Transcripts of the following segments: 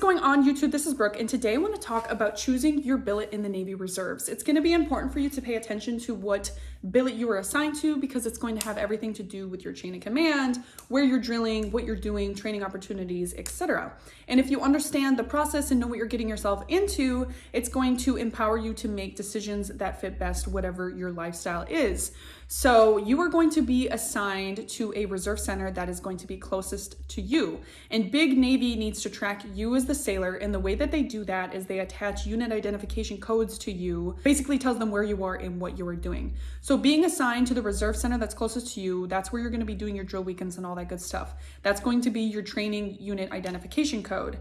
what's going on YouTube? This is Brooke, and today I want to talk about choosing your billet in the Navy Reserves. It's going to be important for you to pay attention to what billet you are assigned to because it's going to have everything to do with your chain of command, where you're drilling, what you're doing, training opportunities, etc. And if you understand the process and know what you're getting yourself into, it's going to empower you to make decisions that fit best whatever your lifestyle is. So you are going to be assigned to a reserve center that is going to be closest to you. And Big Navy needs to track you as the sailor, and the way that they do that is they attach unit identification codes to you, basically tells them where you are and what you are doing. So being assigned to the reserve center that's closest to you, that's where you're going to be doing your drill weekends and all that good stuff. That's going to be your training unit identification code.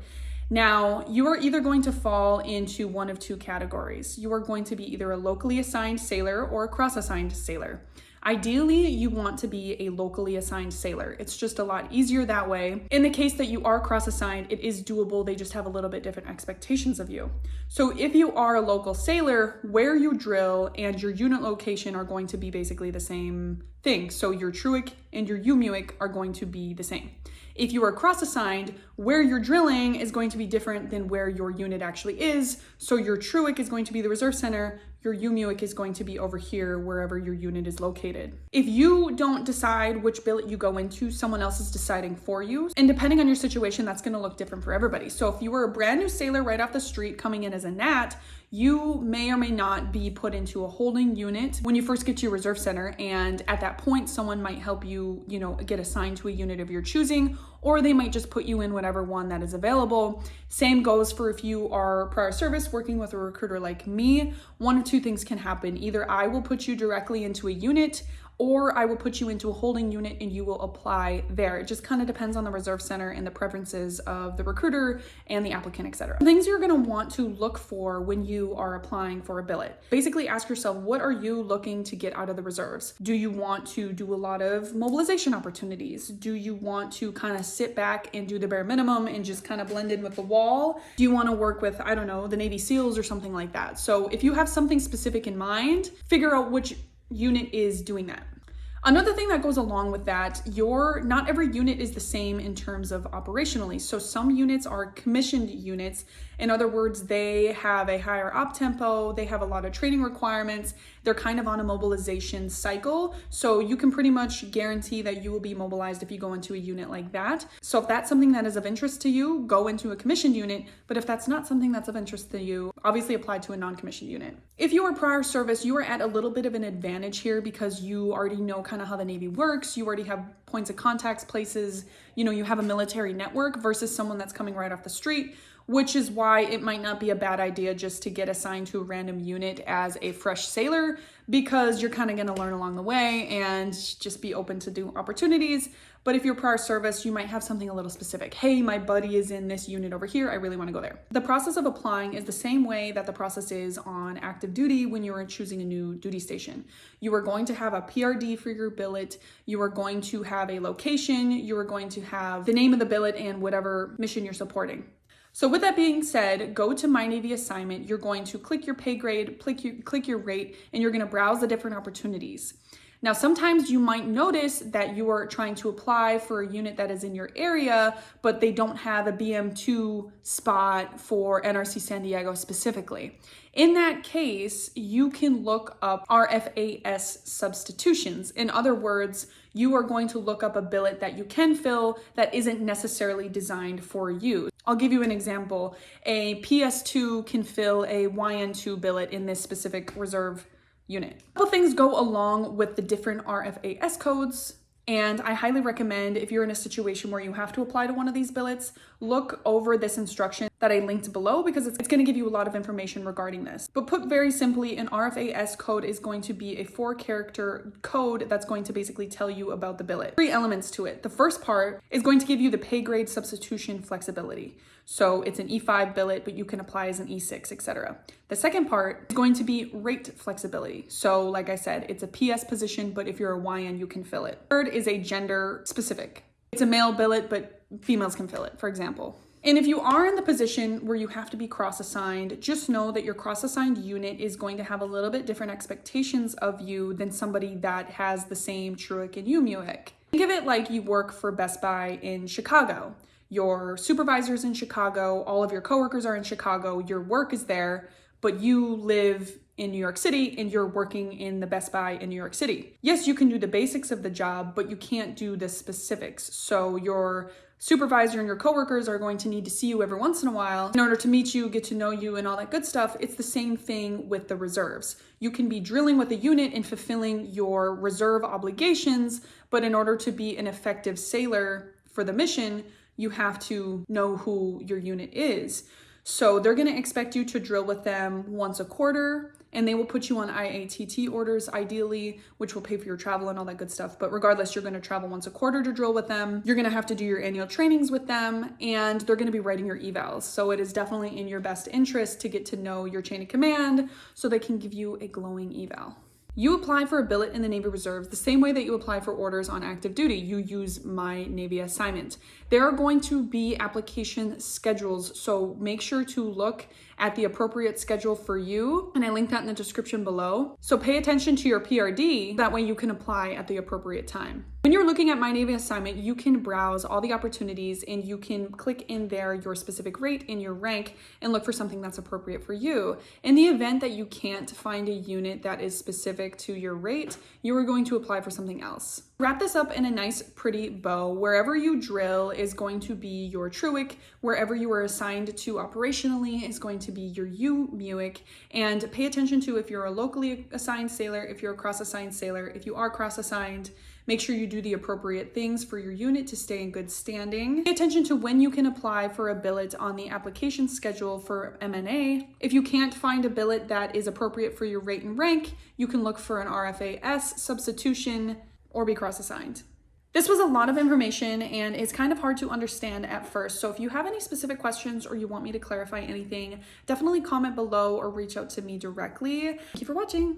Now, you are either going to fall into one of two categories. You are going to be either a locally assigned sailor or a cross-assigned sailor. Ideally, you want to be a locally assigned sailor. It's just a lot easier that way. In the case that you are cross-assigned, it is doable. They just have a little bit different expectations of you. So if you are a local sailor, where you drill and your unit location are going to be basically the same thing. So your TRUIC and your UMUIC are going to be the same. If you are cross-assigned, where you're drilling is going to be different than where your unit actually is. So your TRUIC is going to be the reserve center, your UMUIC is going to be over here, wherever your unit is located. If you don't decide which billet you go into, someone else is deciding for you. And depending on your situation, that's gonna look different for everybody. So if you were a brand new sailor right off the street coming in as a NAT, you may or may not be put into a holding unit when you first get to your reserve center. And at that point, someone might help you, get assigned to a unit of your choosing, or they might just put you in whatever one that is available. Same goes for if you are prior service working with a recruiter like me. One of two things can happen. Either I will put you directly into a unit, or I will put you into a holding unit and you will apply there. It just kind of depends on the reserve center and the preferences of the recruiter and the applicant, etc. Things you're gonna want to look for when you are applying for a billet. Basically ask yourself, what are you looking to get out of the reserves? Do you want to do a lot of mobilization opportunities? Do you want to kind of sit back and do the bare minimum and just kind of blend in with the wall? Do you want to work with, I don't know, the Navy SEALs or something like that? So if you have something specific in mind, figure out which unit is doing that. Another thing that goes along with that, not every unit is the same in terms of operationally. So some units are commissioned units. In other words, they have a higher op tempo, they have a lot of training requirements, they're kind of on a mobilization cycle. So you can pretty much guarantee that you will be mobilized if you go into a unit like that. So if that's something that is of interest to you, go into a commissioned unit. But if that's not something that's of interest to you, obviously apply to a non-commissioned unit. If you are prior service, you are at a little bit of an advantage here because you already know kind of how the Navy works. You already have points of contacts, places, you have a military network versus someone that's coming right off the street, which is why it might not be a bad idea just to get assigned to a random unit as a fresh sailor, because you're kind of going to learn along the way and just be open to do opportunities. But if you're prior service, you might have something a little specific. Hey, my buddy is in this unit over here. I really want to go there. The process of applying is the same way that the process is on active duty when you are choosing a new duty station. You are going to have a PRD for your billet. You are going to have a location. You are going to have the name of the billet and whatever mission you're supporting. So with that being said, go to My Navy Assignment. You're going to click your pay grade, click your rate, and you're going to browse the different opportunities. Now, sometimes you might notice that you are trying to apply for a unit that is in your area, but they don't have a BM2 spot for NRC San Diego specifically. In that case, you can look up RFAS substitutions. In other words, you are going to look up a billet that you can fill that isn't necessarily designed for you. I'll give you an example. A PS2 can fill a YN2 billet in this specific reserve unit. A couple things go along with the different RFAS codes, and I highly recommend, if you're in a situation where you have to apply to one of these billets, look over this instruction that I linked below because it's going to give you a lot of information regarding this. But put very simply, an RFAS code is going to be a 4-character code that's going to basically tell you about the billet. 3 elements to it. The first part is going to give you the pay grade substitution flexibility. So it's an E5 billet, but you can apply as an E6, etc. The second part is going to be rate flexibility. So like I said, it's a PS position, but if you're a YN, you can fill it. Third is a gender specific. It's a male billet, but females can fill it, for example. And if you are in the position where you have to be cross-assigned, just know that your cross-assigned unit is going to have a little bit different expectations of you than somebody that has the same TRUIC and UMUIC. Think of it like you work for Best Buy in Chicago. your supervisor's in Chicago, all of your coworkers are in Chicago, your work is there, but you live in New York City and you're working in the Best Buy in New York City. Yes, you can do the basics of the job, but you can't do the specifics. So your supervisor and your coworkers are going to need to see you every once in a while in order to meet you, get to know you, and all that good stuff. It's the same thing with the reserves. You can be drilling with a unit and fulfilling your reserve obligations, but in order to be an effective sailor for the mission, you have to know who your unit is. So they're going to expect you to drill with them once a quarter, and they will put you on IATT orders ideally, which will pay for your travel and all that good stuff. But regardless, you're going to travel once a quarter to drill with them. You're going to have to do your annual trainings with them, and they're going to be writing your evals. So it is definitely in your best interest to get to know your chain of command so they can give you a glowing eval. You apply for a billet in the Navy Reserves the same way that you apply for orders on active duty. You use My Navy Assignment. There are going to be application schedules, so make sure to look at the appropriate schedule for you, and I link that in the description below. So pay attention to your PRD, that way you can apply at the appropriate time. When you're looking at My Navy Assignment, you can browse all the opportunities and you can click in there your specific rate and your rank and look for something that's appropriate for you. In the event that you can't find a unit that is specific to your rate, you are going to apply for something else. Wrap this up in a nice pretty bow. Wherever you drill is going to be your TRUIC, wherever you are assigned to operationally is going to be your UMUIC, and pay attention to if you're a locally assigned sailor, if you're a cross-assigned sailor. If you are cross-assigned, make sure you do the appropriate things for your unit to stay in good standing. Pay attention to when you can apply for a billet on the application schedule for MNA. If you can't find a billet that is appropriate for your rate and rank, you can look for an RFAS substitution or be cross-assigned. This was a lot of information and it's kind of hard to understand at first. So if you have any specific questions or you want me to clarify anything, definitely comment below or reach out to me directly. Thank you for watching.